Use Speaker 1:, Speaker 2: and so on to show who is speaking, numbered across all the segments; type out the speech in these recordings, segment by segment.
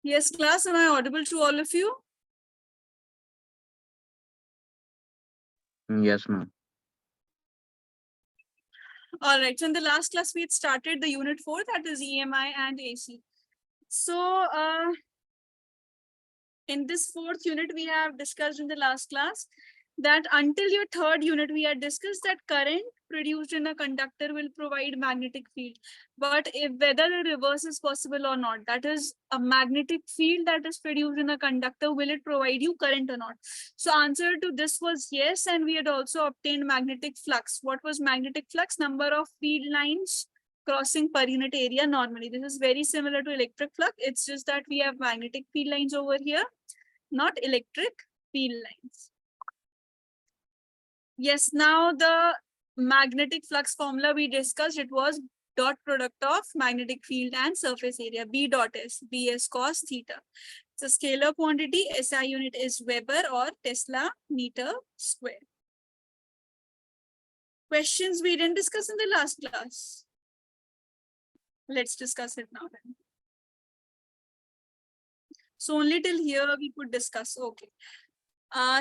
Speaker 1: Yes, class, am I audible to all of you?
Speaker 2: Yes, ma'am.
Speaker 1: All right. So in the last class, we had started the unit 4, that is EMI and AC. So in this fourth unit, we have discussed in the last class that until your third unit, we had discussed that current produced in a conductor will provide magnetic field. But if whether the reverse is possible or not, that is a magnetic field that is produced in a conductor, will it provide you current or not? So answer to this was yes, and we had also obtained magnetic flux. What was magnetic flux? Number of field lines crossing per unit area normally. This is very similar to electric flux. It's just that we have magnetic field lines over here, not electric field lines. Yes, now the magnetic flux formula we discussed, it was dot product of magnetic field and surface area, B dot S, Bs cos theta. It's a scalar quantity, SI unit is Weber or Tesla meter square. Questions we didn't discuss in the last class. Let's discuss it now then. So only till here we could discuss. Okay.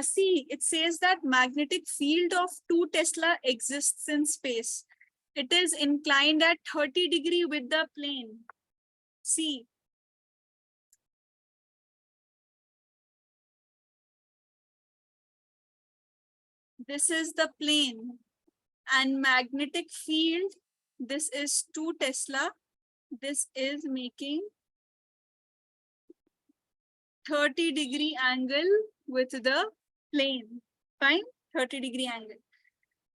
Speaker 1: See, it says that magnetic field of 2 Tesla exists in space. It is inclined at 30 degree with the plane. See, this is the plane, and magnetic field, this is 2 Tesla. This is making 30 degree angle with the plane. Fine, 30 degree angle.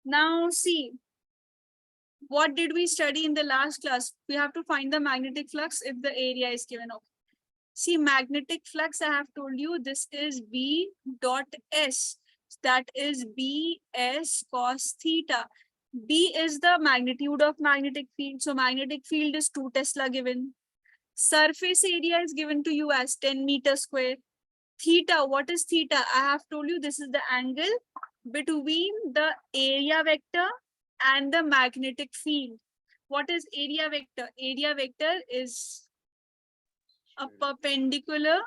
Speaker 1: Now see, what did we study in the last class? We have to find the magnetic flux if the area is given. Okay. See, magnetic flux, I have told you, this is B dot S. That is Bs cos theta. B is the magnitude of magnetic field. So magnetic field is 2 Tesla given. Surface area is given to you as 10 meter square. Theta, what is theta? I have told you this is the angle between the area vector and the magnetic field. What is area vector? Area vector is a perpendicular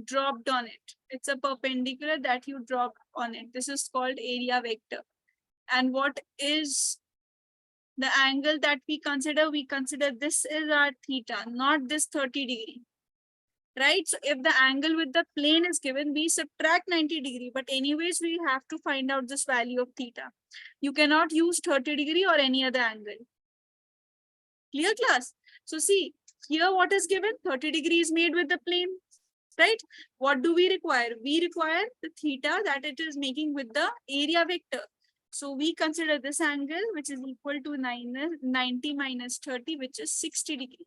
Speaker 1: dropped on it. It's a perpendicular that you drop on it. This is called area vector. And what is the angle that we consider? We consider this is our theta, not this 30 degree. Right? So if the angle with the plane is given, we subtract 90 degree. But anyways, we have to find out this value of theta. You cannot use 30 degree or any other angle. Clear, class? So see, here what is given? 30 degree is made with the plane. Right? What do we require? We require the theta that it is making with the area vector. So we consider this angle, which is equal to 90 minus 30, which is 60 degree.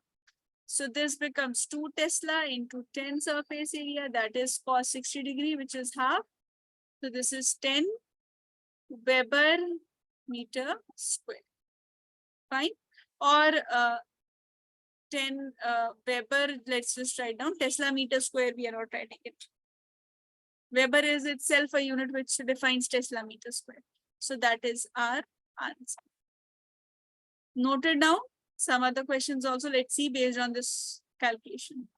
Speaker 1: So this becomes 2 Tesla into 10 surface area, that is cos 60 degree, which is half. So this is 10 Weber meter square. Fine. Or 10 Weber, let's just write down Tesla meter square, we are not writing it. Weber is itself a unit which defines Tesla meter square. So that is our answer. Noted down. Some other questions also, let's see based on this calculation.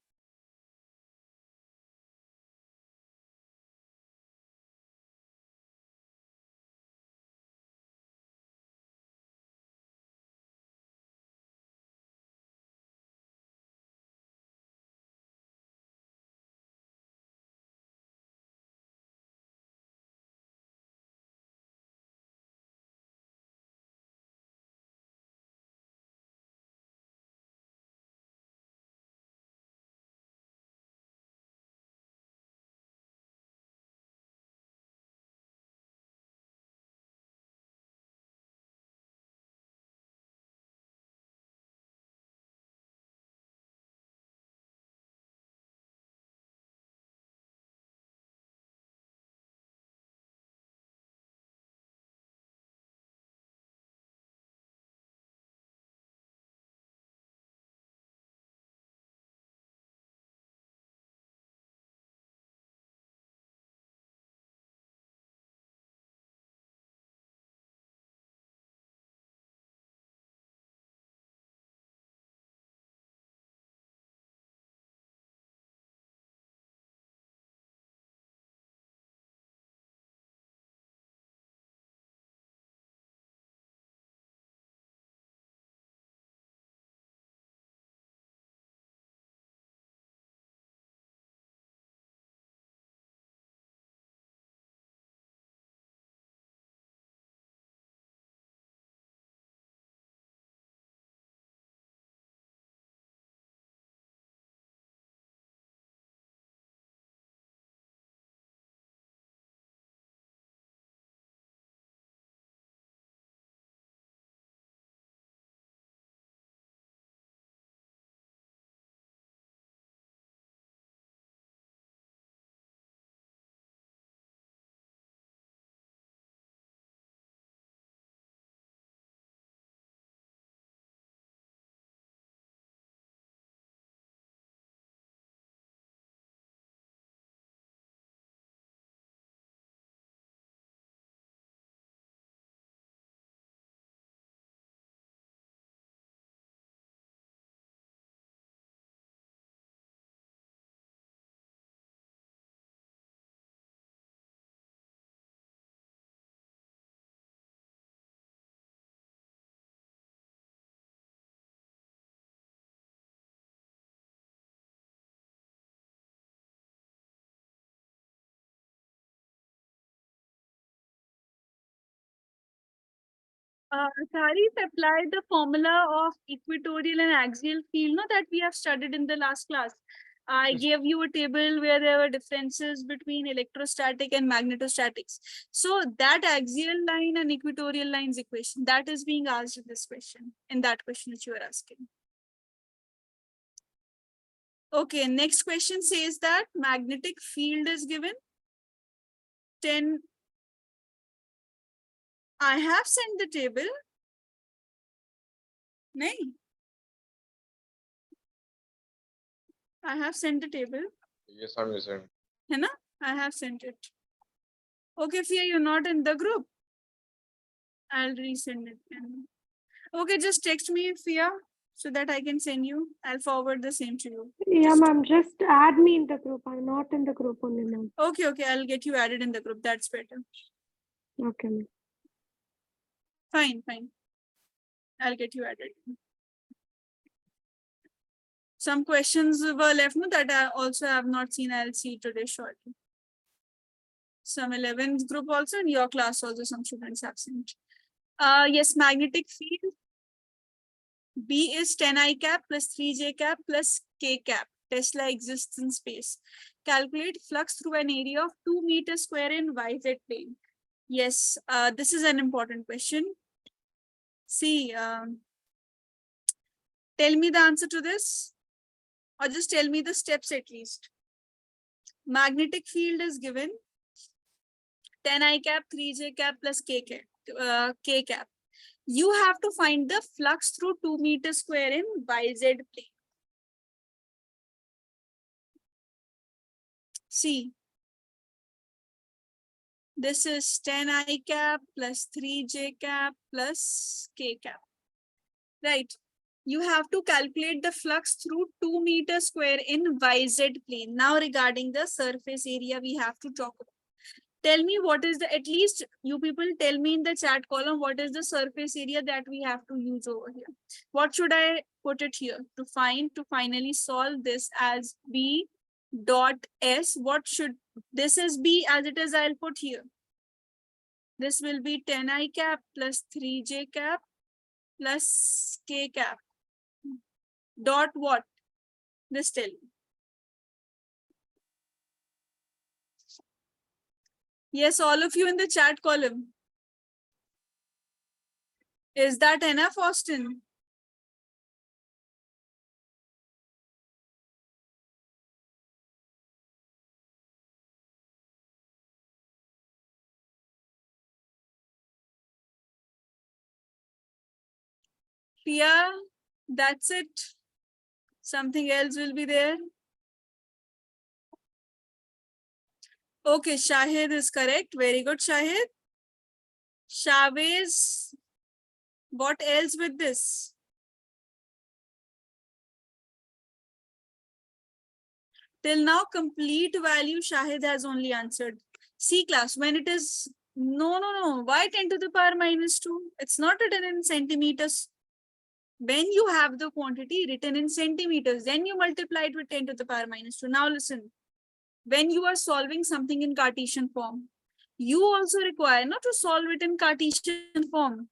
Speaker 1: Sari, apply the formula of equatorial and axial field, no, that we have studied in the last class. I gave you a table where there were differences between electrostatic and magnetostatics. So that axial line and equatorial lines equation, that is being asked in this question, in that question which you are asking. Okay, next question says that magnetic field is given 10. I have sent the table. No, I have sent the table.
Speaker 2: Yes, I'm listening.
Speaker 1: है ना? I have sent it. Okay, Fia, you're not in the group. I'll resend it. Okay, just text me, Fia, so that I can send you. I'll forward the same to you.
Speaker 3: Yeah, ma'am. Just add me in the group. I'm not in the group only, ma'am.
Speaker 1: Okay, I'll get you added in the group. That's better.
Speaker 3: Okay, ma'am.
Speaker 1: Fine. I'll get you added. Some questions were left, no, that I also have not seen. I'll see today shortly. Some 11th group also, in your class also some students have sent. Yes, magnetic field. B is 10I cap plus 3J cap plus K cap. Tesla exists in space. Calculate flux through an area of 2 meters square in YZ plane. Yes, this is an important question. See, tell me the answer to this, or just tell me the steps at least. Magnetic field is given 10I cap, 3J cap plus K cap. You have to find the flux through 2 meters square in YZ plane. See, this is 10I cap plus 3J cap plus K cap. Right. You have to calculate the flux through 2 meters square in YZ plane. Now regarding the surface area, we have to talk about. Tell me what is the, at least you people tell me in the chat column, what is the surface area that we have to use over here. What should I put it here to finally solve this as B dot S? What should, this is B as it is, I'll put here. This will be 10I cap plus 3J cap plus K cap. Dot what? This tell me. Yes, all of you in the chat column. Is that enough, Austin? Pia, that's it. Something else will be there. Okay, Shahid is correct. Very good, Shahid. Shavez, what else with this? Till now, complete value Shahid has only answered. C class, when it is, no. Why 10 to the power minus 2? It's not written in centimeters. When you have the quantity written in centimeters, then you multiply it with 10 to the power minus 2. Now listen, when you are solving something in Cartesian form, you also require not to solve it in Cartesian form.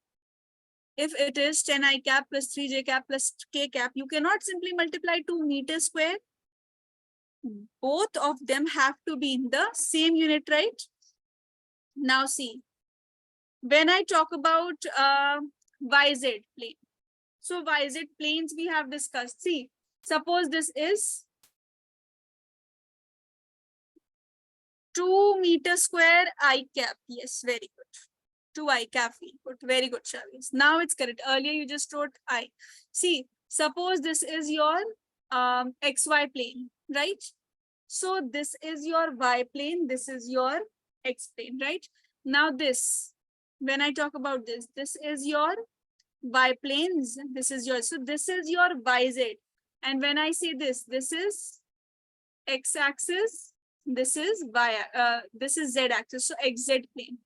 Speaker 1: If it is 10I cap plus 3J cap plus K cap, you cannot simply multiply 2 meters square. Both of them have to be in the same unit, right? Now see, when I talk about YZ plane, so YZ planes we have discussed. See, suppose this is 2 meters square I cap. Yes, very good. 2I cap we put. Very good, Shavis. Now it's correct. Earlier you just wrote I. See, suppose this is your XY plane, right? So this is your Y plane. This is your X plane, right? Now this, when I talk about this, this is your Y planes. This is your, so this is your YZ. And when I say this, this is X axis. This is this is Z axis. So XZ plane.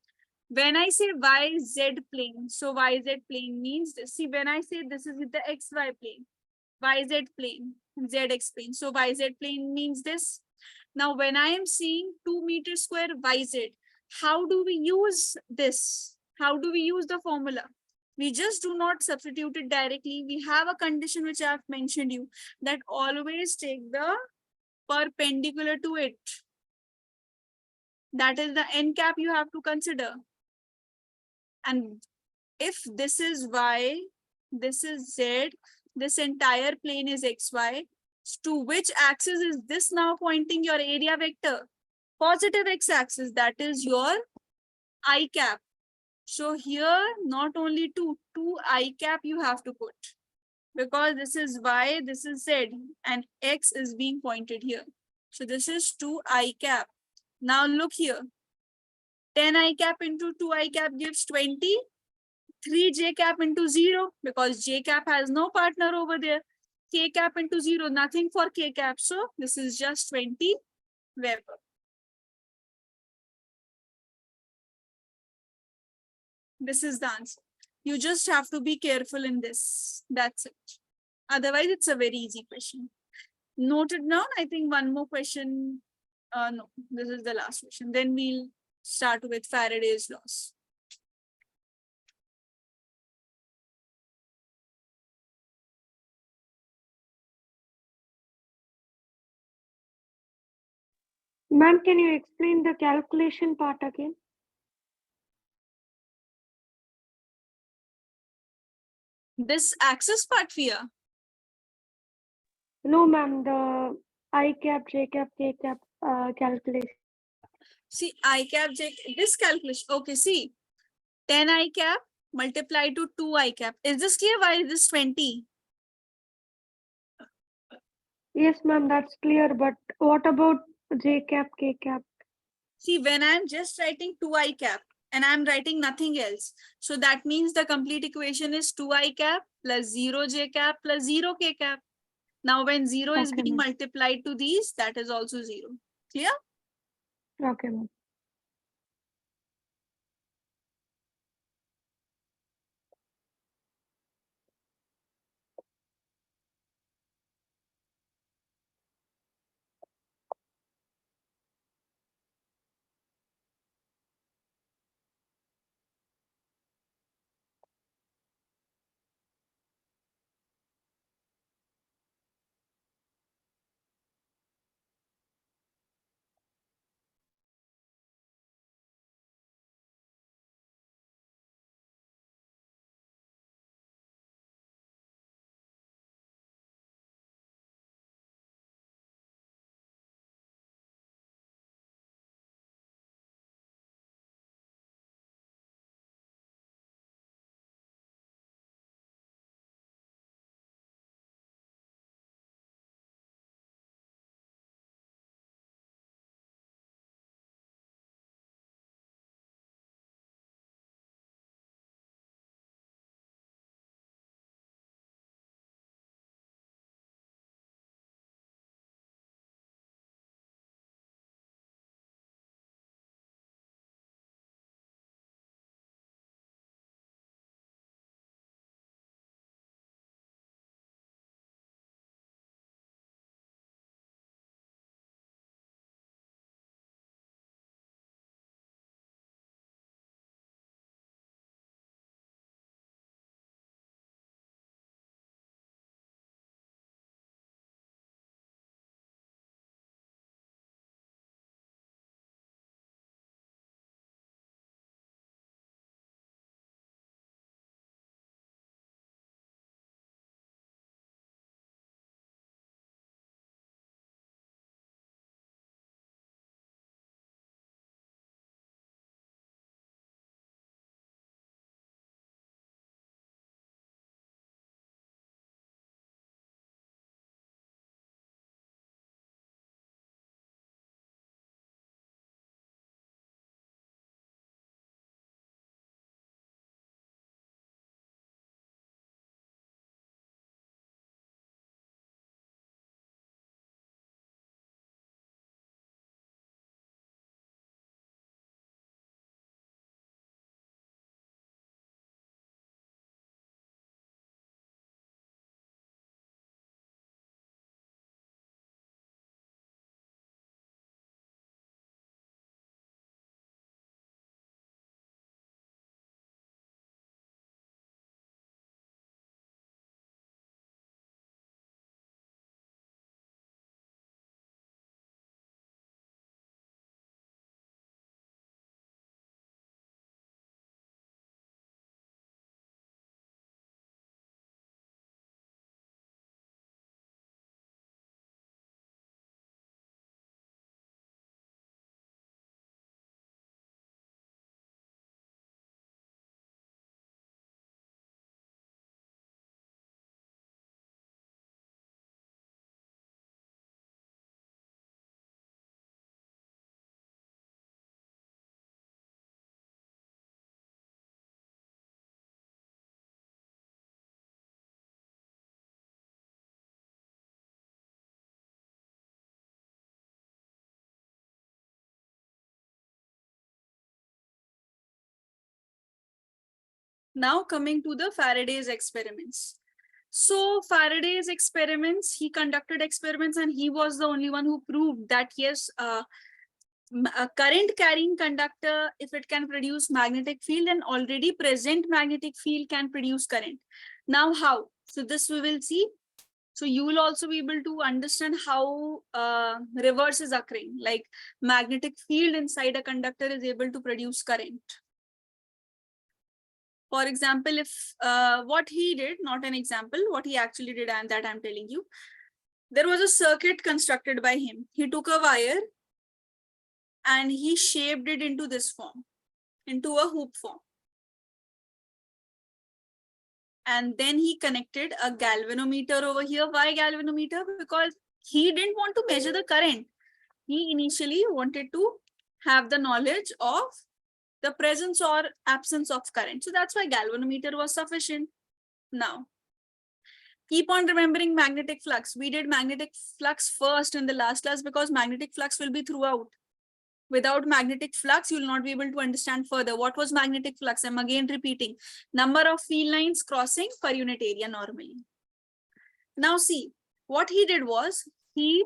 Speaker 1: When I say YZ plane, so YZ plane means this. See, when I say this is the XY plane, YZ plane, ZX plane. So YZ plane means this. Now, when I am seeing 2 meters square YZ, how do we use this? How do we use the formula? We just do not substitute it directly. We have a condition which I have mentioned you, that always take the perpendicular to it. That is the n cap you have to consider. And if this is y, this is z, this entire plane is xy, to which axis is this now pointing your area vector? Positive x-axis, that is your I cap. So here, not only two I cap you have to put, because this is y, this is z, and x is being pointed here. So this is 2 I cap. Now look here. 10 I cap into 2 I cap gives 20. 3 j cap into 0, because j cap has no partner over there. K cap into 0, nothing for k cap. So this is just 20 Weber. This is the answer. You just have to be careful in this. That's it. Otherwise, it's a very easy question. Noted down. I think one more question. No, this is the last question. Then we'll start with Faraday's laws.
Speaker 3: Ma'am, can you explain the calculation part again?
Speaker 1: This axis part here.
Speaker 3: No, ma'am, the I cap, J cap, K cap calculation.
Speaker 1: See, I cap, J, this calculation. Okay, see, 10 I cap multiplied to 2 I cap. Is this clear? Why is this 20?
Speaker 3: Yes, ma'am, that's clear. But what about J cap, K cap?
Speaker 1: See, when I'm just writing 2 I cap and I'm writing nothing else, so that means the complete equation is 2 I cap plus 0 J cap plus 0 K cap. Now, when 0 is
Speaker 3: Okay,
Speaker 1: being
Speaker 3: ma'am.
Speaker 1: multiplied to these, that is also 0. Clear?
Speaker 3: Okay, ma'am.
Speaker 1: Now coming to the Faraday's experiments. So Faraday's experiments, he conducted experiments and he was the only one who proved that yes, a current carrying conductor, if it can produce magnetic field, then already present magnetic field can produce current. Now how? So this we will see. So you will also be able to understand how reverse is occurring, like magnetic field inside a conductor is able to produce current. For example, if what he did, not an example, what he actually did, and that I'm telling you, there was a circuit constructed by him. He took a wire and he shaped it into this form, into a hoop form. And then he connected a galvanometer over here. Why galvanometer? Because he didn't want to measure the current. He initially wanted to have the knowledge of the presence or absence of current. So that's why galvanometer was sufficient. Now, keep on remembering magnetic flux. We did magnetic flux first in the last class because magnetic flux will be throughout. Without magnetic flux, you will not be able to understand further. What was magnetic flux? I'm again repeating. Number of field lines crossing per unit area normally. Now see, what he did was, he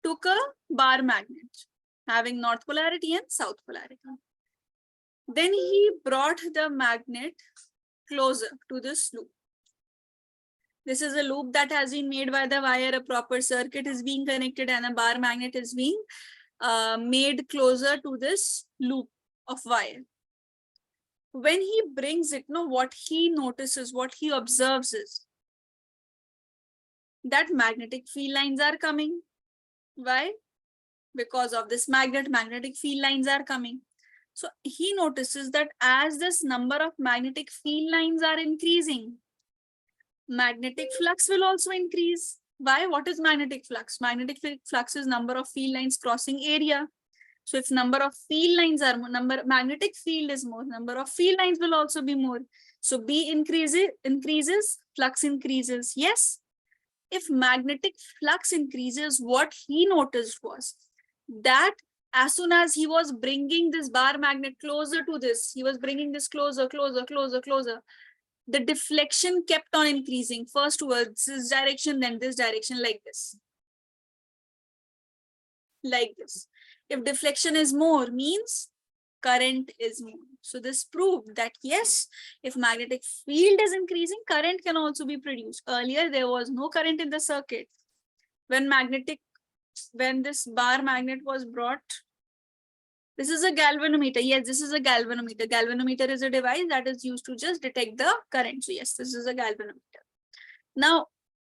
Speaker 1: took a bar magnet having north polarity and south polarity. Then he brought the magnet closer to this loop. This is a loop that has been made by the wire. A proper circuit is being connected and a bar magnet is being made closer to this loop of wire. When he brings it, what he notices, what he observes is that magnetic field lines are coming. Why? Because of this magnet, magnetic field lines are coming. So he notices that as this number of magnetic field lines are increasing, magnetic flux will also increase. Why? What is magnetic flux? Magnetic flux is number of field lines crossing area. So if number of field lines are more, magnetic field is more, number of field lines will also be more. So B increases, flux increases. Yes. If magnetic flux increases, what he noticed was that as soon as he was bringing this bar magnet closer to this, he was bringing this closer, the deflection kept on increasing, first towards this direction, then this direction, like this. Like this. If deflection is more, means current is more. So this proved that yes, if magnetic field is increasing, current can also be produced. Earlier, there was no current in the circuit. When this bar magnet was brought, this is a galvanometer. Yes, this is a galvanometer. Galvanometer is a device that is used to just detect the current. So yes, this is a galvanometer. Now,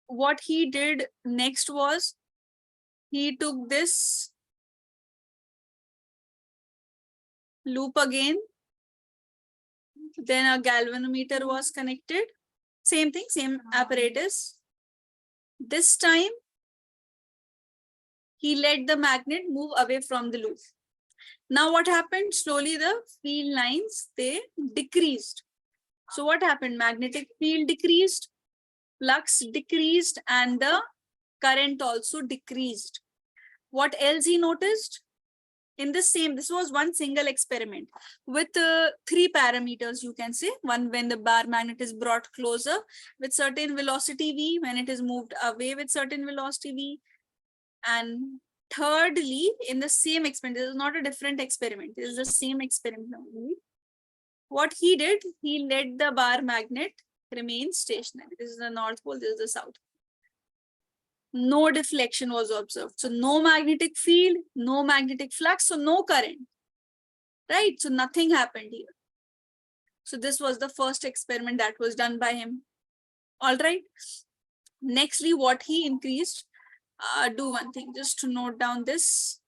Speaker 1: what he did next was, he took this loop again. Then a galvanometer was connected. Same thing, same apparatus. This time, he let the magnet move away from the loop. Now what happened? Slowly the field lines, they decreased. So what happened? Magnetic field decreased, flux decreased, and the current also decreased. What else he noticed? In the same, this was one single experiment with 3 parameters, you can say. One, when the bar magnet is brought closer with certain velocity v, when it is moved away with certain velocity v. And thirdly, in the same experiment, this is not a different experiment, this is the same experiment only. What he did, he let the bar magnet remain stationary. This is the north pole, this is the south. No deflection was observed. So no magnetic field, no magnetic flux, so no current, right? So nothing happened here. So this was the first experiment that was done by him. All right. Nextly, what he increased, do one thing, just to note down this.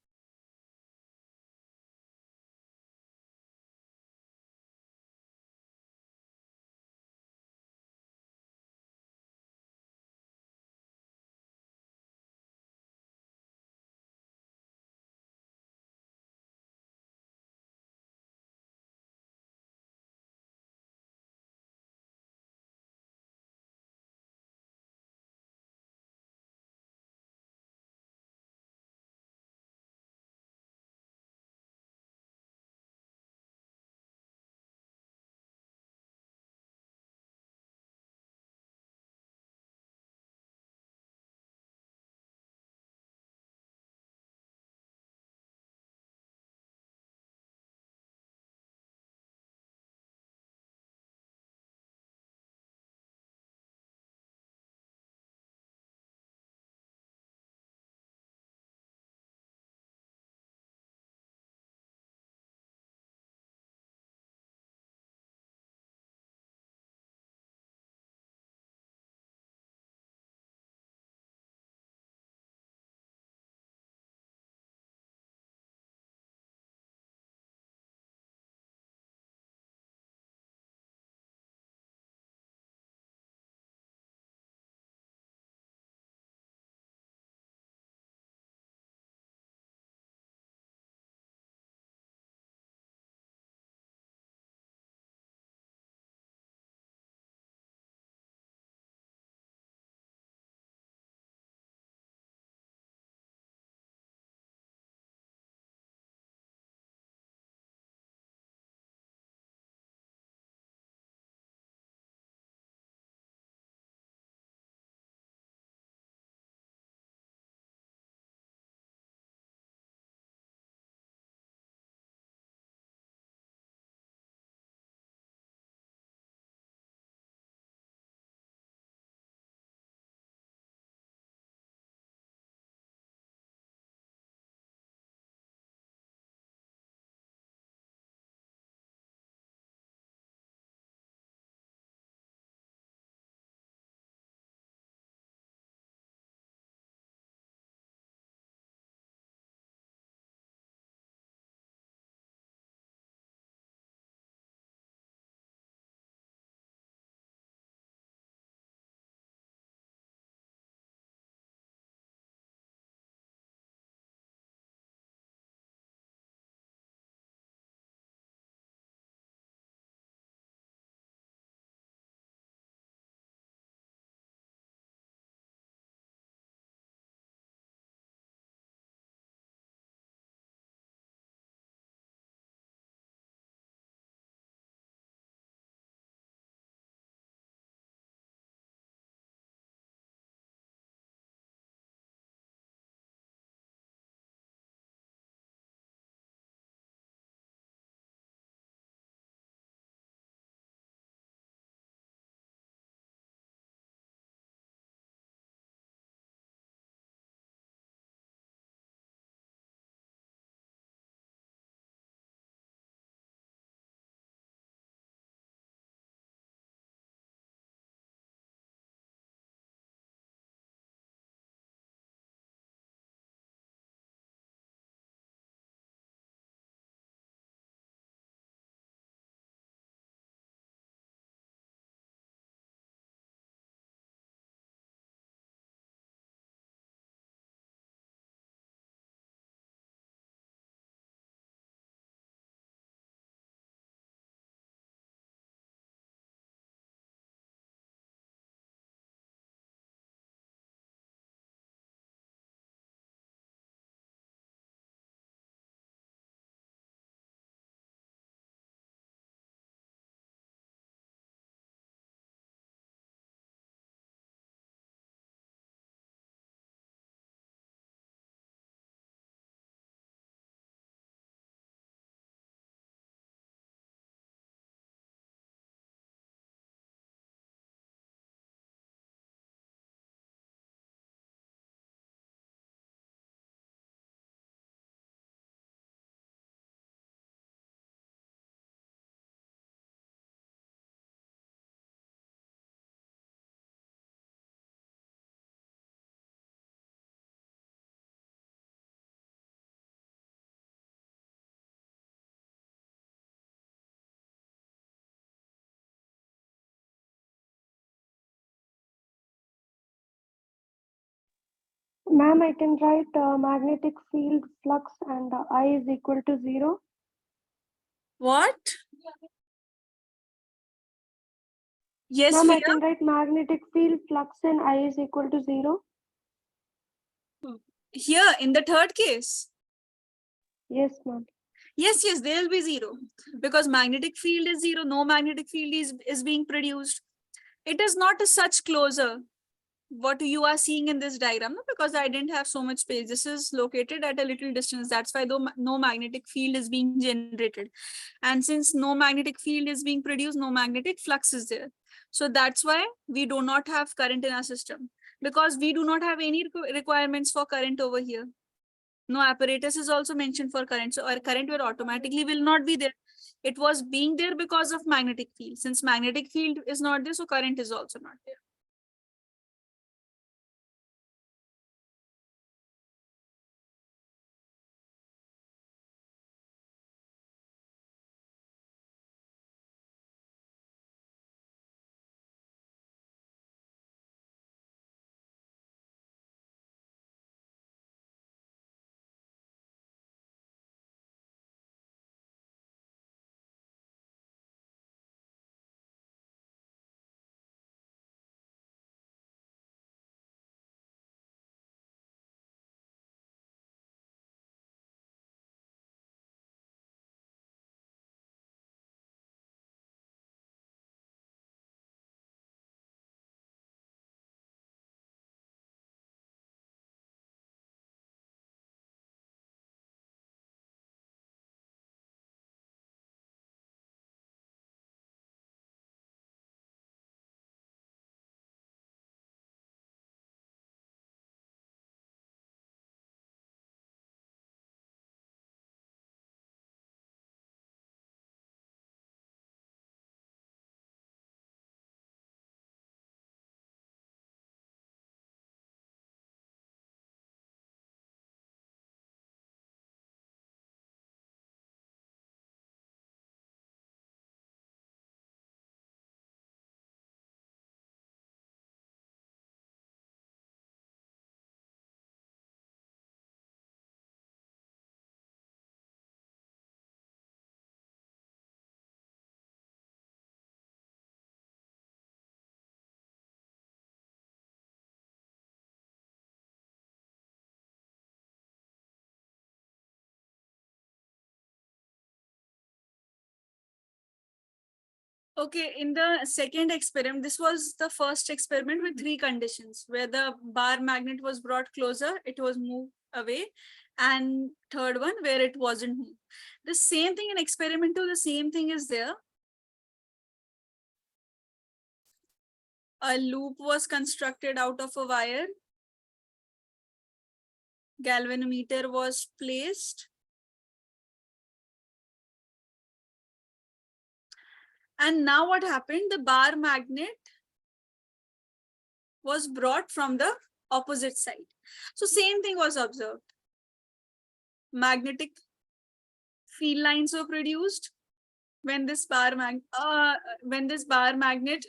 Speaker 3: Ma'am, I can write magnetic field flux and I is equal to 0.
Speaker 1: What? Yes,
Speaker 3: Ma'am, I
Speaker 1: Priya.
Speaker 3: can write magnetic field flux and I is equal to 0.
Speaker 1: Here in the third case.
Speaker 3: Yes, ma'am.
Speaker 1: Yes, there will be 0 because magnetic field is 0. No magnetic field is being produced. It is not a such closure what you are seeing in this diagram, no? Because I didn't have so much space. This is located at a little distance. That's why though no magnetic field is being generated. And since no magnetic field is being produced, no magnetic flux is there. So that's why we do not have current in our system, because we do not have any requirements for current over here. No apparatus is also mentioned for current. So our current will not be there. It was being there because of magnetic field. Since magnetic field is not there, so current is also not there. Okay, in the second experiment, this was the first experiment with 3 conditions where the bar magnet was brought closer, it was moved away, and third one where it wasn't moved. The same thing in experiment 2, the same thing is there. A loop was constructed out of a wire. Galvanometer was placed. And now what happened? The bar magnet was brought from the opposite side. So same thing was observed. Magnetic field lines were produced when this bar magnet,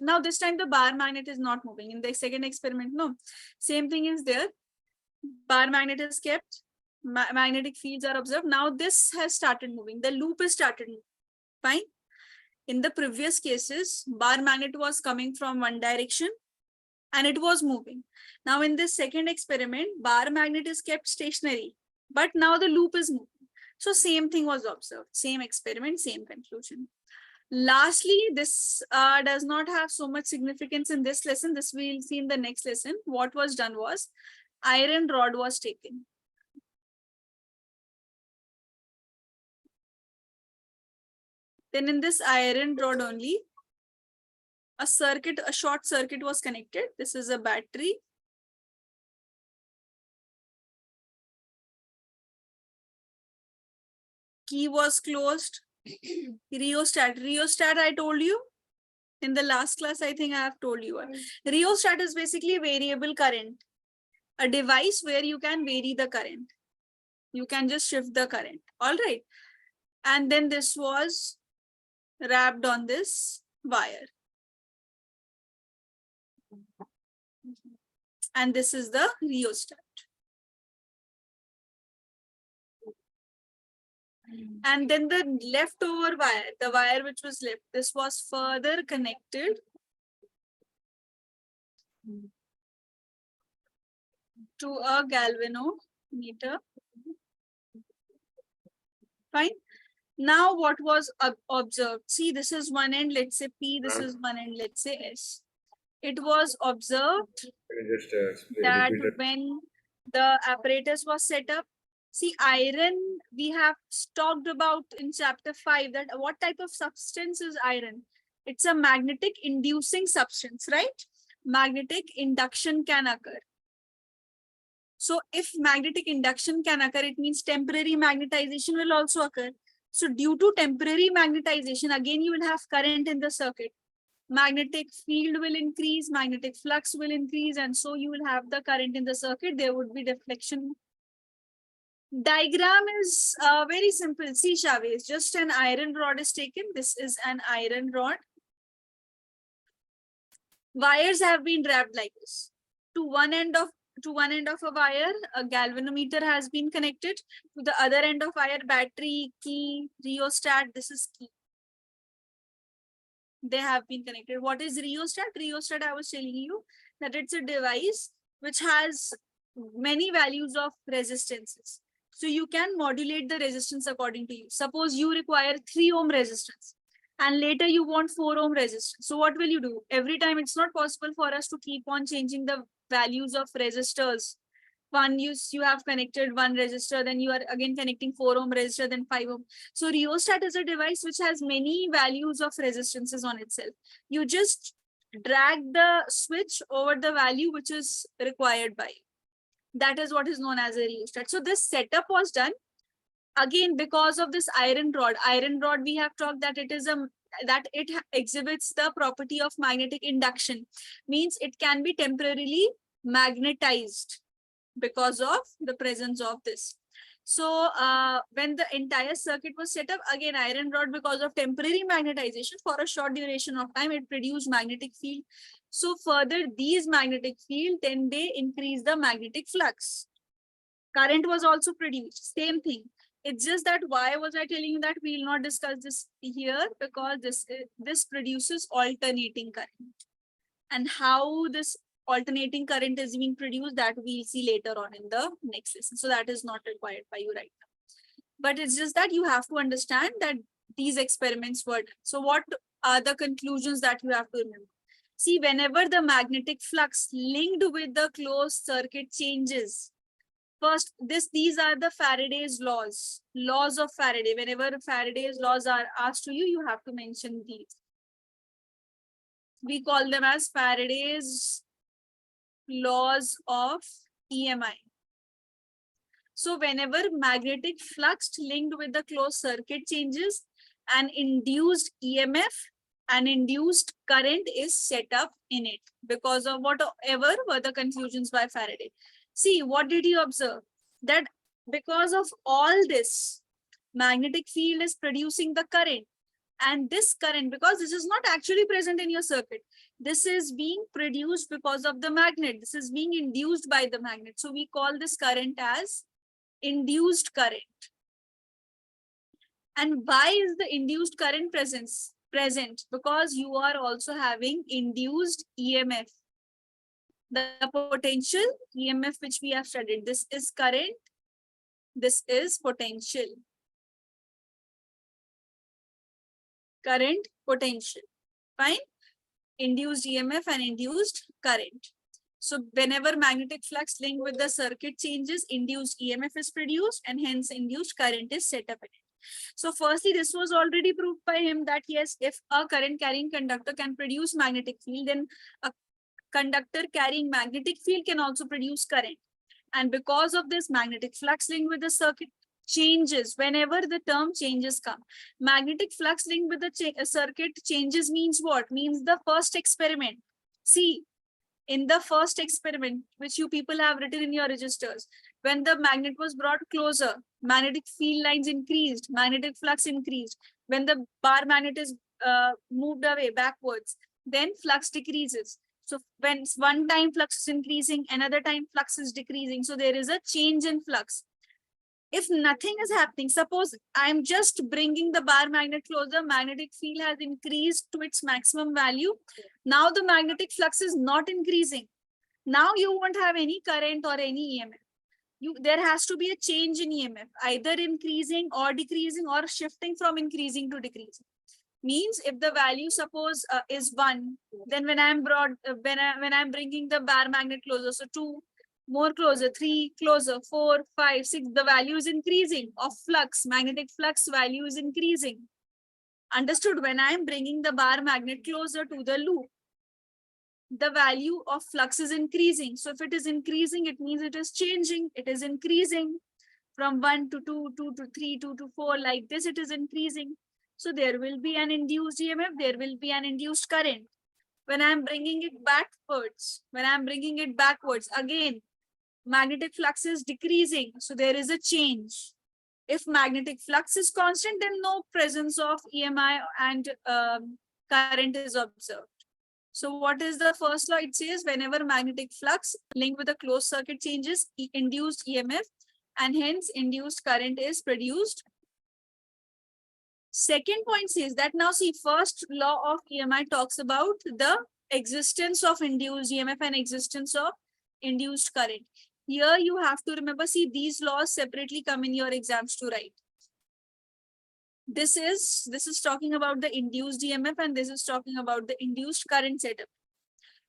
Speaker 1: now this time the bar magnet is not moving. In the second experiment, no, same thing is there. Bar magnet is kept, magnetic fields are observed. Now this has started moving, the loop is started moving. Fine. In the previous cases, bar magnet was coming from one direction and it was moving. Now in this second experiment, bar magnet is kept stationary, but now the loop is moving. So same thing was observed, same experiment, same conclusion. Lastly, this does not have so much significance in this lesson. This we'll see in the next lesson. What was done was iron rod was taken. Then in this iron rod only, a short circuit was connected. This is a battery. Key was closed. Rheostat I told you in the last class. I think I have told you. Rheostat is basically variable current, a device where you can vary the current. You can just shift the current. All right. And then this was wrapped on this wire. And this is the rheostat. And then the leftover wire, the wire which was left, this was further connected to a galvanometer. Fine. Now what was observed? See, this is one end, let's say P, this is one end, let's say S. It was observed
Speaker 2: Can you just
Speaker 1: that
Speaker 2: repeat it?
Speaker 1: when the apparatus was set up, see, iron, we have talked about in chapter 5 that what type of substance is iron? It's a magnetic inducing substance, right? Magnetic induction can occur. So if magnetic induction can occur, it means temporary magnetization will also occur. So due to temporary magnetization, again, you will have current in the circuit. Magnetic field will increase, magnetic flux will increase, and so you will have the current in the circuit. There would be deflection. Diagram is very simple. See, Chavez, just an iron rod is taken. This is an iron rod. Wires have been wrapped like this. To one end of a wire, a galvanometer has been connected. To the other end of wire, battery, key, rheostat. This is key. They have been connected. What is rheostat? Rheostat, I was telling you that it's a device which has many values of resistances. So you can modulate the resistance according to you. Suppose you require 3 ohm resistance and later you want 4 ohm resistance. So what will you do? Every time it's not possible for us to keep on changing the values of resistors. One you have connected one resistor, then you are again connecting 4 ohm resistor, then 5 ohm. So rheostat is a device which has many values of resistances on itself. You just drag the switch over the value which is required by you. That is what is known as a rheostat. So this setup was done again because of this iron rod. Iron rod, we have talked that it is that it exhibits the property of magnetic induction, means it can be temporarily magnetized because of the presence of this. So when the entire circuit was set up, again iron rod, because of temporary magnetization for a short duration of time, it produced magnetic field. So further these magnetic field, then they increase the magnetic flux. Current was also produced, same thing. It's just that why was I telling you that we will not discuss this here, because this produces alternating current. And how this alternating current is being produced, that we'll see later on in the next lesson. So that is not required by you right now. But it's just that you have to understand that these experiments were done. So what are the conclusions that you have to remember? See, whenever the magnetic flux linked with the closed circuit changes, first, these are the Faraday's laws of Faraday. Whenever Faraday's laws are asked to you, you have to mention these. We call them as Faraday's laws of EMI. So whenever magnetic flux linked with the closed circuit changes, an induced EMF, an induced current is set up in it because of whatever were the conclusions by Faraday. See, what did he observe? That because of all this, magnetic field is producing the current. And this current, because this is not actually present in your circuit, this is being produced because of the magnet. This is being induced by the magnet. So we call this current as induced current. And why is the induced current present? Because you are also having induced EMF. The potential EMF which we have studied, this is current, this is potential. Current, potential. Fine. Induced EMF and induced current. So whenever magnetic flux linked with the circuit changes, induced EMF is produced and hence induced current is set up in it. So firstly, this was already proved by him that yes, if a current carrying conductor can produce magnetic field, then a conductor carrying magnetic field can also produce current. And because of this, magnetic flux linked with the circuit changes whenever the term changes come. Magnetic flux linked with the circuit changes means what? Means the first experiment. See, in the first experiment, which you people have written in your registers, when the magnet was brought closer, magnetic field lines increased, magnetic flux increased. When the bar magnet is moved away backwards, then flux decreases. So when one time flux is increasing, another time flux is decreasing. So there is a change in flux. If nothing is happening, suppose I'm just bringing the bar magnet closer, magnetic field has increased to its maximum value. Now the magnetic flux is not increasing. Now you won't have any current or any EMF. There has to be a change in EMF, either increasing or decreasing or shifting from increasing to decreasing. Means if the value suppose is 1, then when I'm bringing the bar magnet closer, so 2 more closer, 3 closer, 4, 5, 6, the value is increasing of flux, magnetic flux value is increasing. Understood? When I'm bringing the bar magnet closer to the loop, the value of flux is increasing. So if it is increasing, it means it is changing. It is increasing from 1 to 2, 2 to 3, 2 to 4, like this it is increasing. So there will be an induced EMF, there will be an induced current. When I'm bringing it backwards, again, magnetic flux is decreasing. So there is a change. If magnetic flux is constant, then no presence of EMI and current is observed. So what is the first law? It says whenever magnetic flux linked with a closed circuit changes, induced EMF and hence induced current is produced. Second point says that now see, first law of EMI talks about the existence of induced EMF and existence of induced current. Here you have to remember, see, these laws separately come in your exams to write. This is talking about the induced EMF and this is talking about the induced current setup.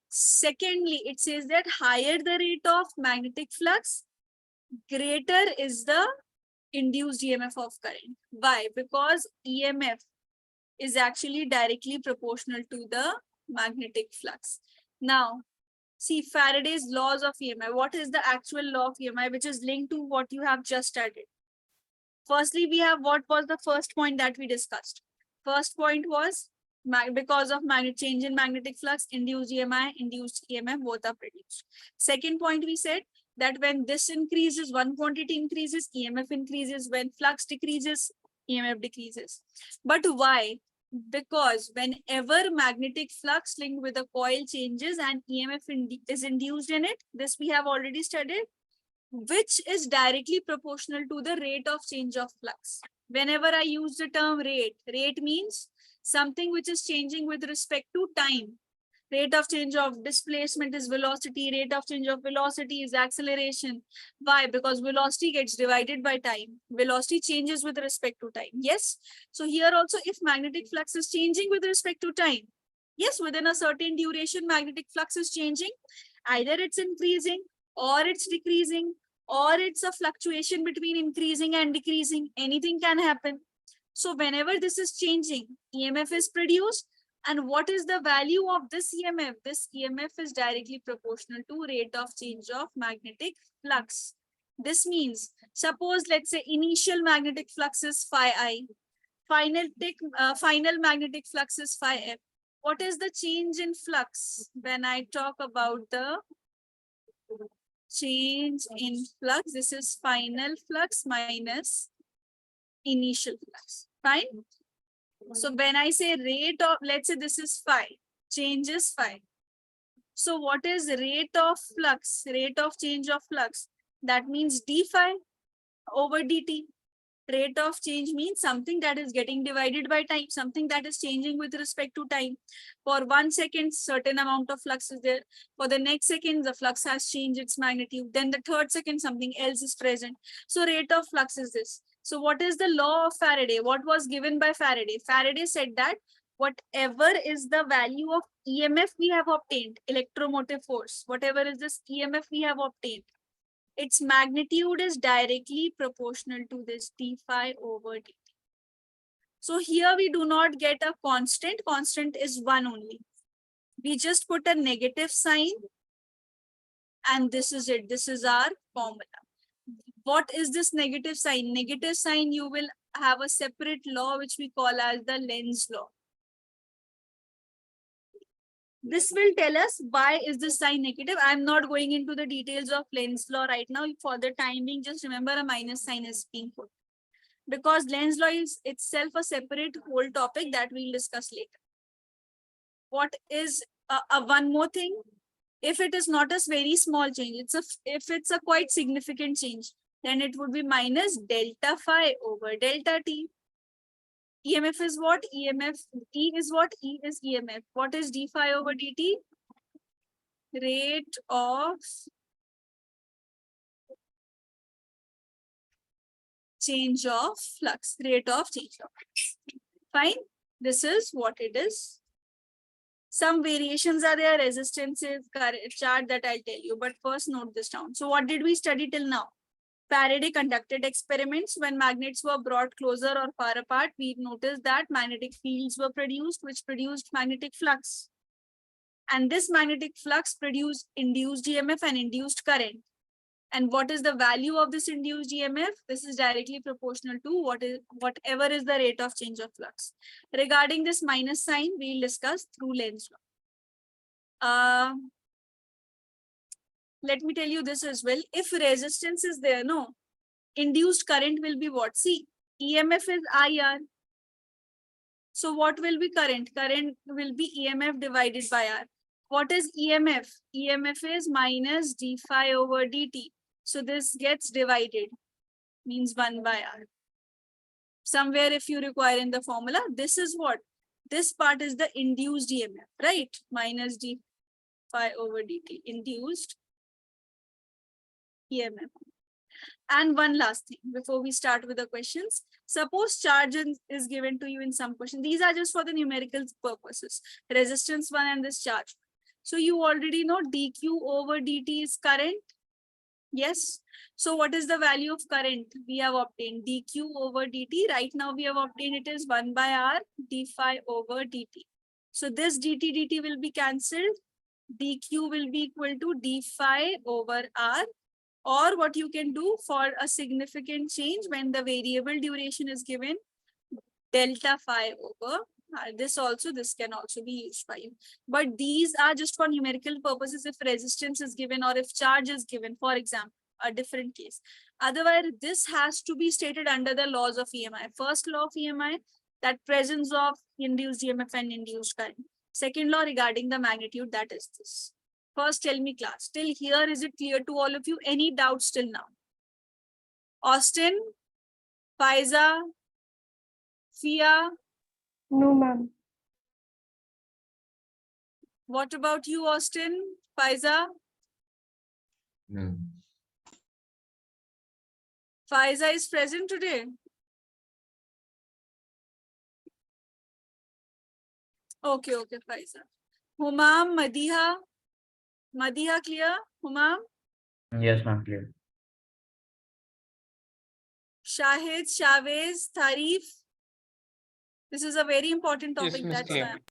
Speaker 1: Secondly, it says that higher the rate of magnetic flux, greater is the induced EMF of current. Why? Because EMF is actually directly proportional to the magnetic flux. Now, see Faraday's laws of EMI. What is the actual law of EMI which is linked to what you have just studied? Firstly, we have what was the first point that we discussed. First point was because of change in magnetic flux, induced EMI, induced EMF, both are produced. Second point, we said that when this increases, one quantity increases, EMF increases. When flux decreases, EMF decreases. But why? Because whenever magnetic flux linked with a coil changes and EMF is induced in it, this we have already studied, which is directly proportional to the rate of change of flux. Whenever I use the term rate means something which is changing with respect to time. Rate of change of displacement is velocity, rate of change of velocity is acceleration. Why? Because velocity gets divided by time. Velocity changes with respect to time. Yes. So here also, if magnetic flux is changing with respect to time, yes, within a certain duration, magnetic flux is changing. Either it's increasing or it's decreasing, or it's a fluctuation between increasing and decreasing. Anything can happen. So whenever this is changing, EMF is produced. And what is the value of this EMF? This EMF is directly proportional to rate of change of magnetic flux. This means, suppose, let's say initial magnetic flux is phi I, final magnetic flux is phi F. What is the change in flux when I talk about the change in flux? This is final flux minus initial flux. Fine. So when I say rate of, let's say this is phi, change is phi. So what is rate of flux, rate of change of flux? That means d phi over dt. Rate of change means something that is getting divided by time, something that is changing with respect to time. For 1 second, certain amount of flux is there. For the next second, the flux has changed its magnitude. Then the third second, something else is present. So rate of flux is this. So what is the law of Faraday? What was given by Faraday? Faraday said that whatever is the value of EMF we have obtained, electromotive force, whatever is this EMF we have obtained, its magnitude is directly proportional to this d phi over dt. So here we do not get a constant. Constant is 1 only. We just put a negative sign and this is it. This is our formula. What is this negative sign? Negative sign, you will have a separate law which we call as the Lenz law. This will tell us why is this sign negative. I'm not going into the details of Lenz law right now. For the time being, just remember a minus sign is being put. Because Lenz law is itself a separate whole topic that we'll discuss later. What is one more thing? If it is not a very small change, if it's a quite significant change, then it would be minus delta phi over delta t. EMF is what? EMF, E is what? E is EMF. What is d phi over dt? Rate of change of flux, rate of change of flux. Fine. This is what it is. Some variations are there, resistances, chart that I'll tell you, but first note this down. So what did we study till now? Faraday conducted experiments when magnets were brought closer or far apart. We noticed that magnetic fields were produced, which produced magnetic flux. And this magnetic flux produced induced EMF and induced current. And what is the value of this induced EMF? This is directly proportional to whatever is the rate of change of flux. Regarding this minus sign, we'll discuss through Lenz's law. Let me tell you this as well. If resistance is there, no, induced current will be what? See, EMF is IR. So what will be current? Current will be EMF divided by R. What is EMF? EMF is minus d phi over dt. So this gets divided, means 1 by R. Somewhere if you require in the formula, this is what? This part is the induced EMF, right? Minus d phi over dt, induced EMF. And one last thing before we start with the questions. Suppose charge is given to you in some question. These are just for the numerical purposes. Resistance 1 and this charge. So you already know dq over dt is current. Yes. So what is the value of current? We have obtained dq over dt. Right now we have obtained it is 1 by r d phi over dt. So this dt will be cancelled. dq will be equal to d phi over r. Or what you can do for a significant change when the variable duration is given, delta phi over this can also be used by you. But these are just for numerical purposes if resistance is given or if charge is given, for example, a different case. Otherwise, this has to be stated under the laws of EMI. First law of EMI, that presence of induced EMF and induced current. Second law regarding the magnitude, that is this. First, tell me class, till here, is it clear to all of you? Any doubts till now? Austin, Faiza, Fia,
Speaker 3: No, ma'am.
Speaker 1: what about you, Austin, Faiza?
Speaker 2: No.
Speaker 1: Faiza is present today. Okay, Faiza. Humam, Madiha clear? Humam?
Speaker 2: Yes, ma'am, clear.
Speaker 1: Shahid, Shavez, Tarif. This is a very important topic.
Speaker 4: Yes, Miss
Speaker 1: That's
Speaker 4: clear.
Speaker 1: why I'm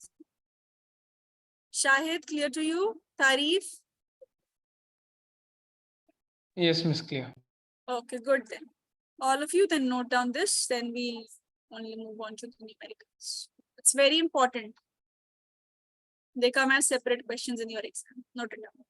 Speaker 1: Shahid, clear to you? Tarif?
Speaker 4: Yes, Miss clear.
Speaker 1: Okay, good then. All of you then note down this, then we'll only move on to the numericals. It's very important. They come as separate questions in your exam. Note it down.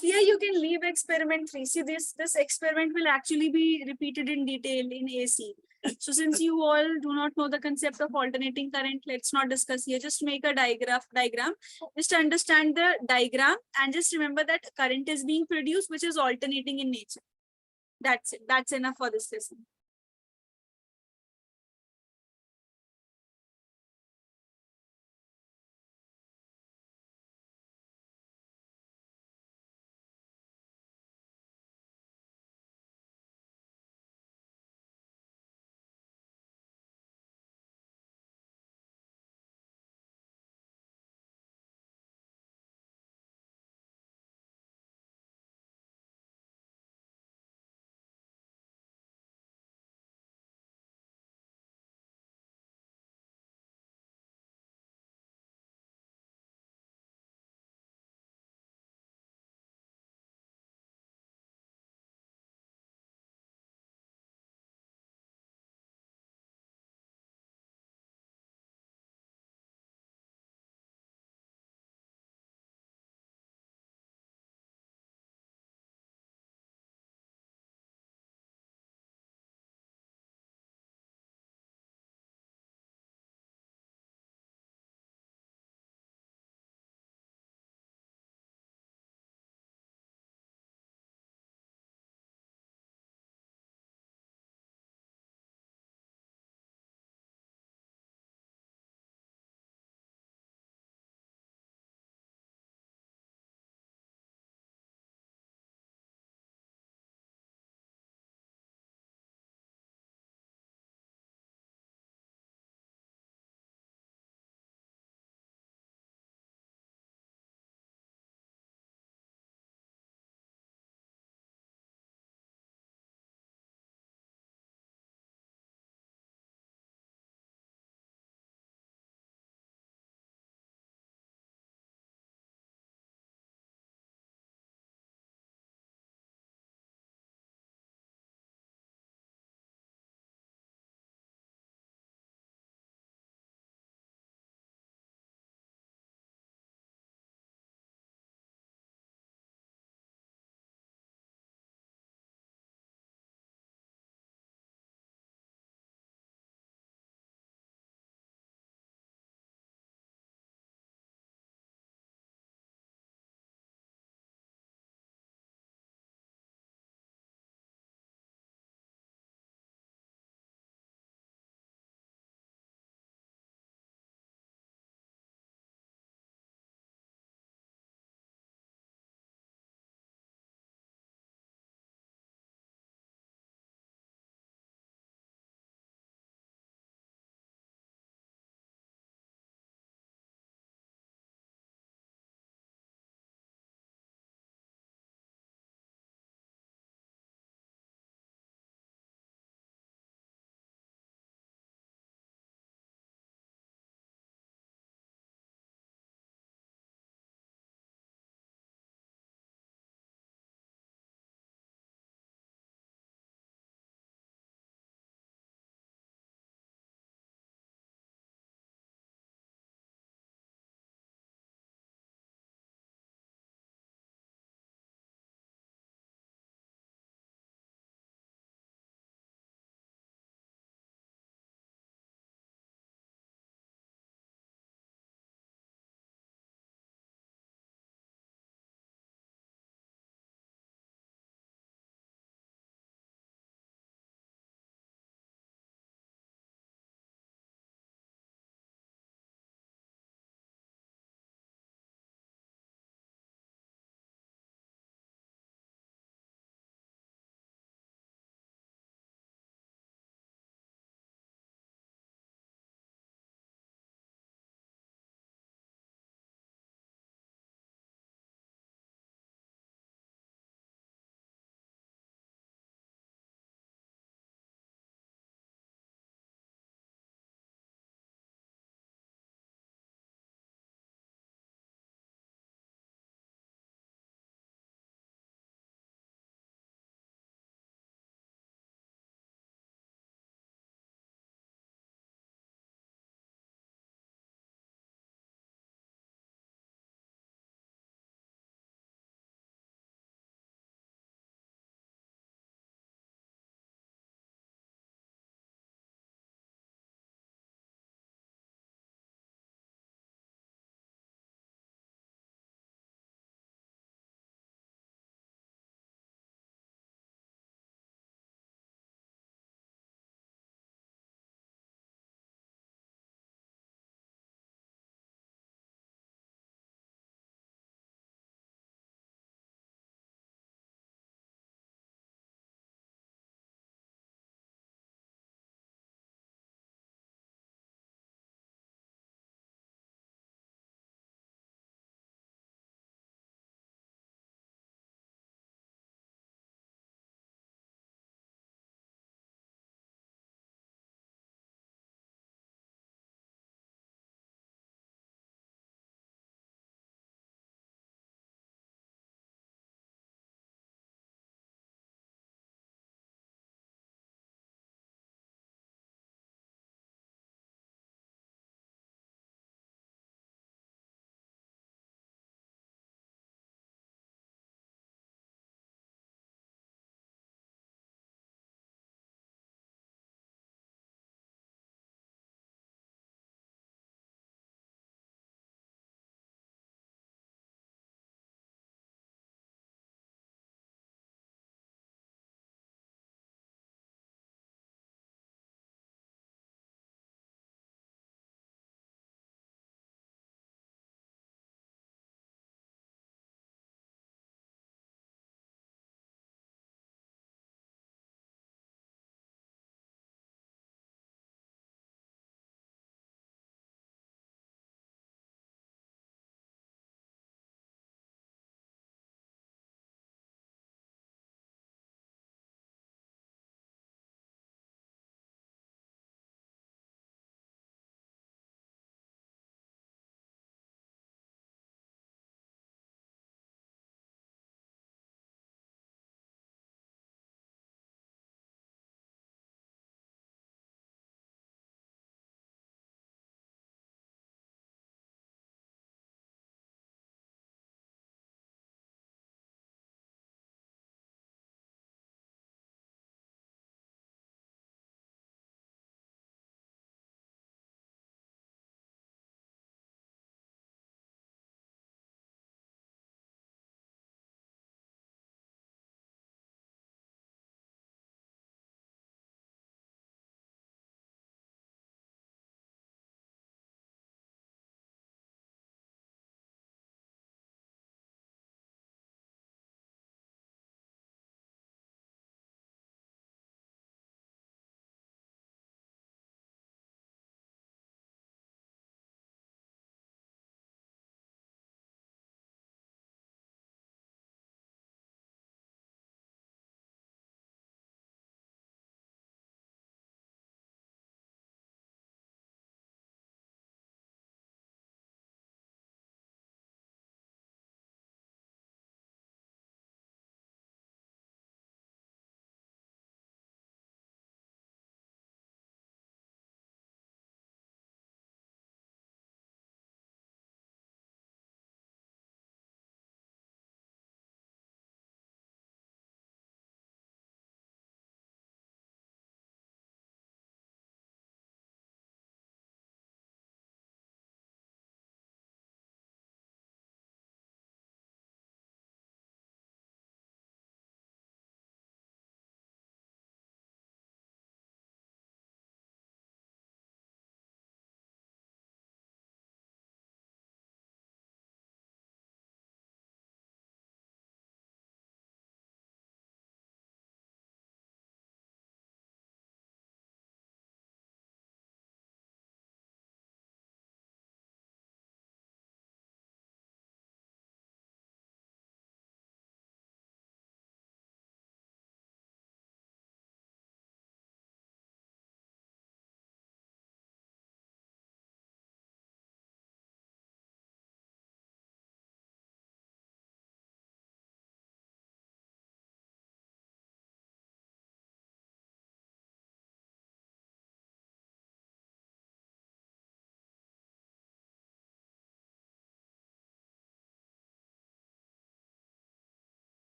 Speaker 1: Here you can leave experiment 3. See, this experiment will actually be repeated in detail in AC. So since you all do not know the concept of alternating current, let's not discuss here. Just make a diagram. Just understand the diagram and just remember that current is being produced, which is alternating in nature. That's it. That's enough for this lesson.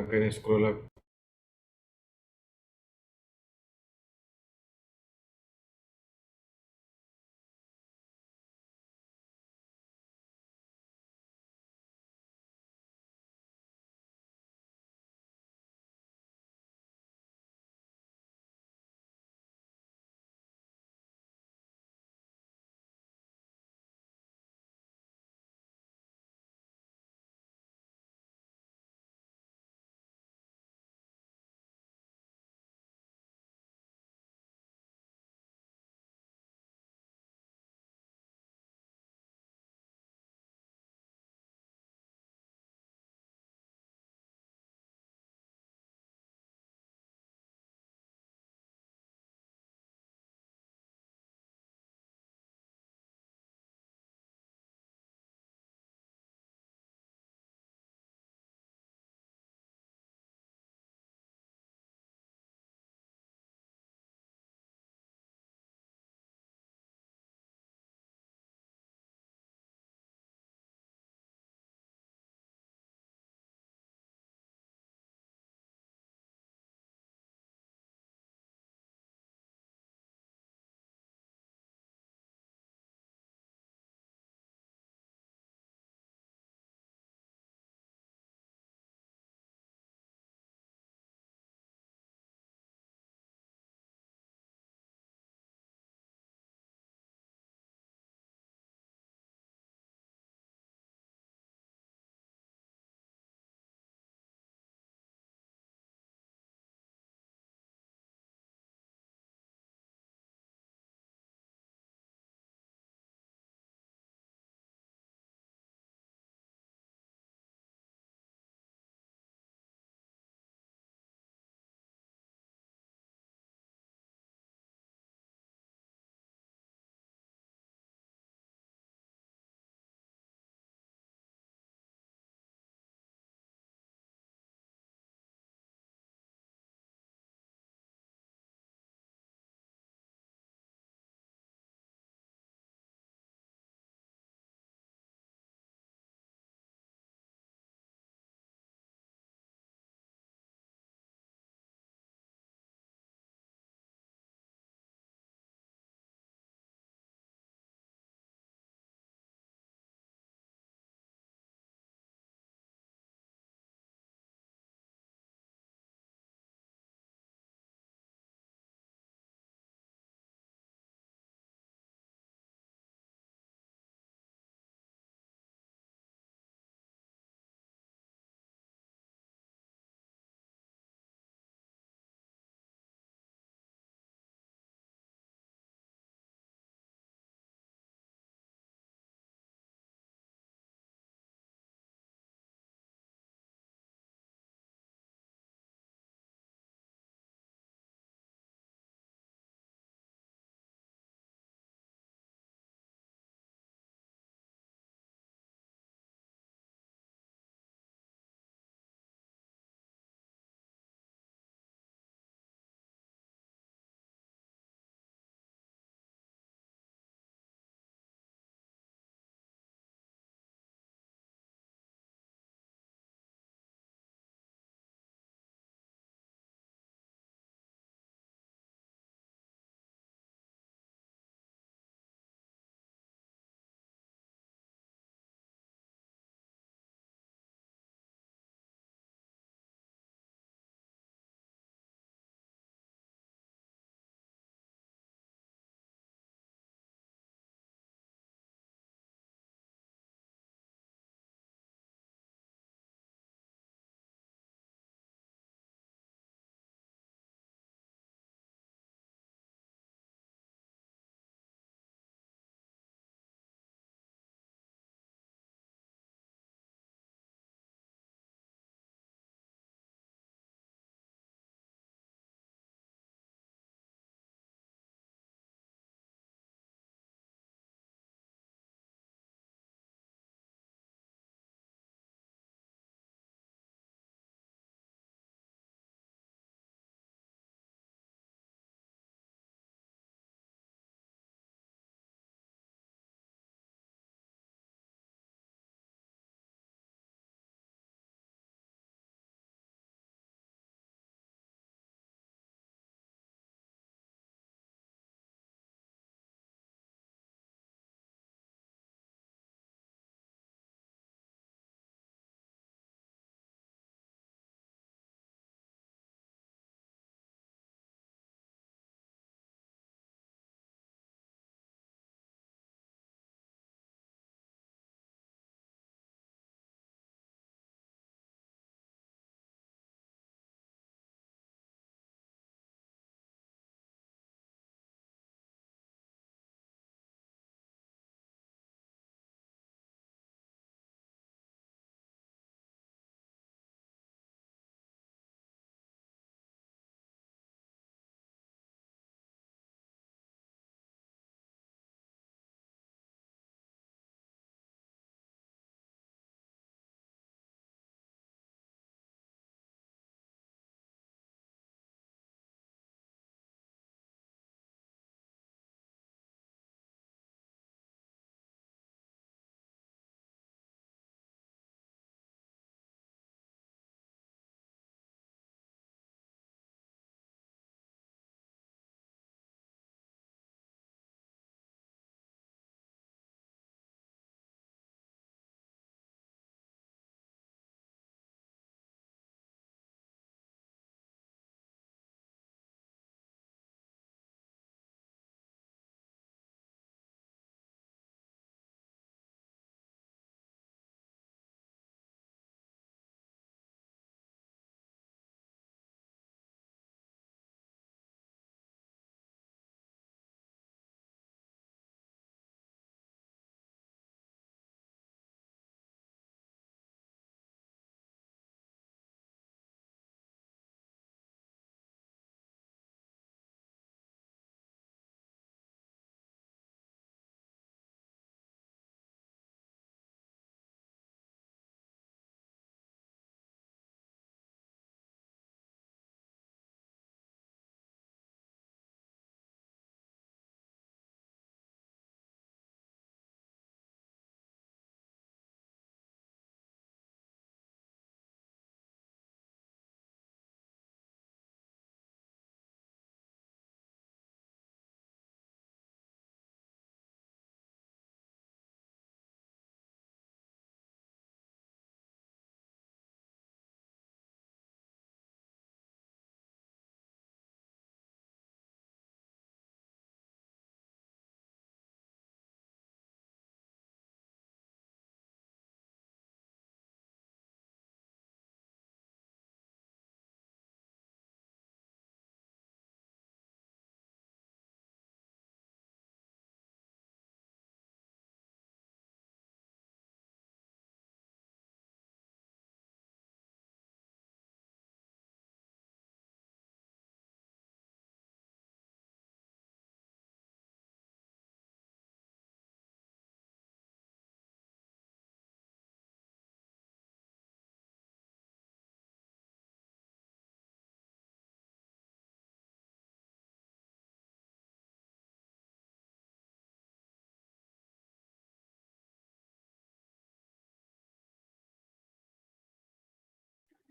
Speaker 5: Can you scroll up?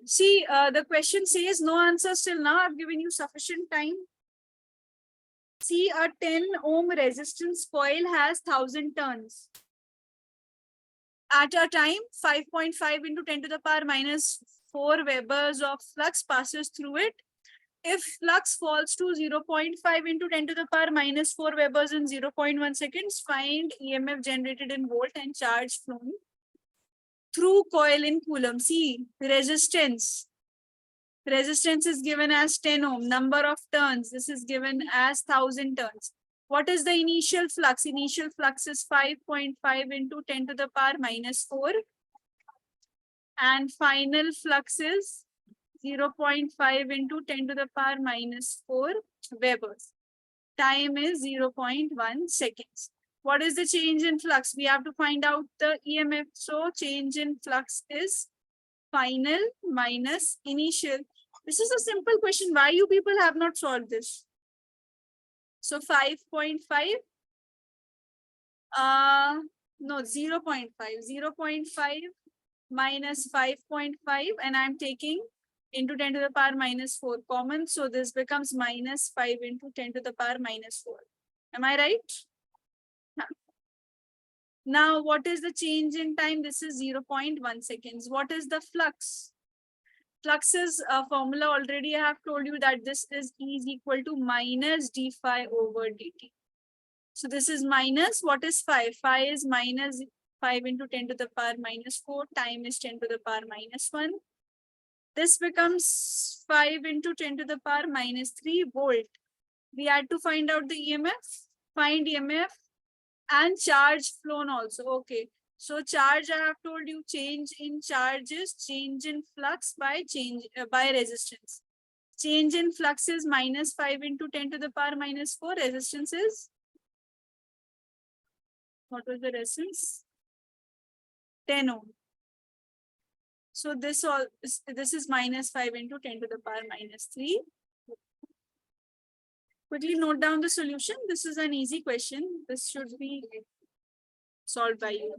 Speaker 1: See, the question says no answers till now. I've given you sufficient time. See, a 10 ohm resistance coil has 1000 turns. At a time, 5.5 into 10 to the power minus 4 Webers of flux passes through it. If flux falls to 0.5 into 10 to the power minus 4 Webers in 0.1 seconds, find EMF generated in volt and charge flown through coil in coulomb. See, resistance. Resistance is given as 10 ohm. Number of turns, this is given as 1000 turns. What is the initial flux? Initial flux is 5.5 into 10 to the power minus 4. And final flux is 0.5 into 10 to the power minus 4 Webers. Time is 0.1 seconds. What is the change in flux? We have to find out the EMF. So change in flux is final minus initial. This is a simple question. Why you people have not solved this? So 5.5, no, 0.5, 0.5 minus 5.5, and I'm taking into 10 to the power minus 4 common. So this becomes minus 5 into 10 to the power minus 4. Am I right? Now, what is the change in time? This is 0.1 seconds. What is the flux? Flux is a formula already. I have told you that this is E is equal to minus d phi over dt. So this is minus, what is phi? Phi is minus 5 into 10 to the power minus 4. Time is 10 to the power minus 1. This becomes 5 into 10 to the power minus 3 volt. We had to find out the EMF. Find EMF and charge flown also. Okay. So charge, I have told you, change in charge is change in flux by by resistance. Change in flux is minus 5 into 10 to the power minus 4. Resistance is, what was the resistance? 10 ohm. So this is minus 5 into 10 to the power minus 3. Quickly note down the solution. This is an easy question. This should be solved by you.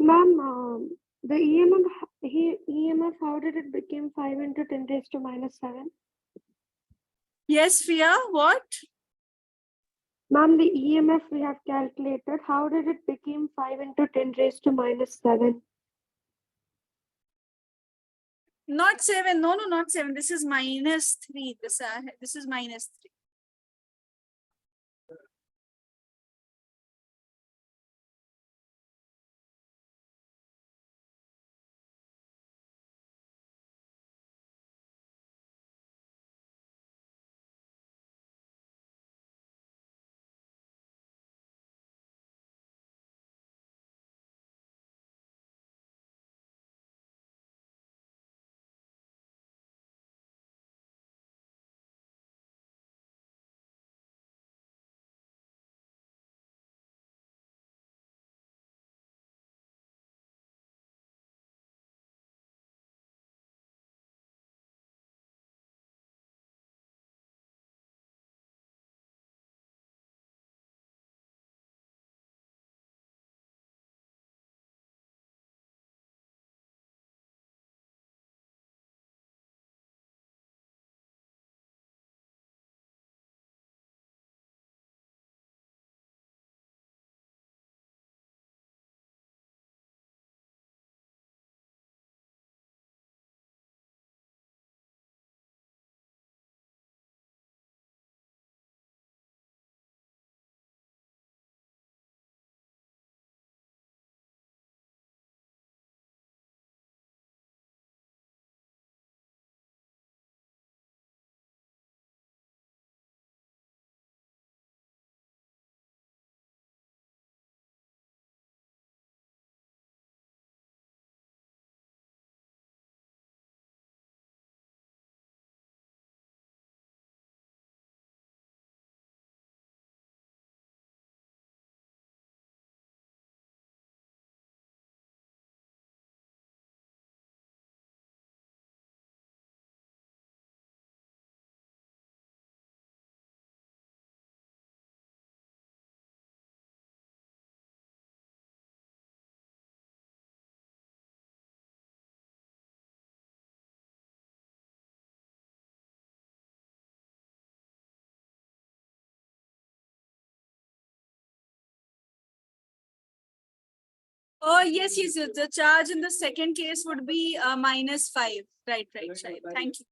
Speaker 3: Ma'am, the EMF, how did it become 5 into 10 raised to minus 7?
Speaker 1: Yes, Fia, what?
Speaker 3: Ma'am, the EMF we have calculated, how did it become 5 into 10 raised to minus 7?
Speaker 1: Not 7. No, not 7. This is minus 3. This is minus 3. Oh, yes, yes, yes. The charge in the second case would be -5. Right, right, right. Thank you.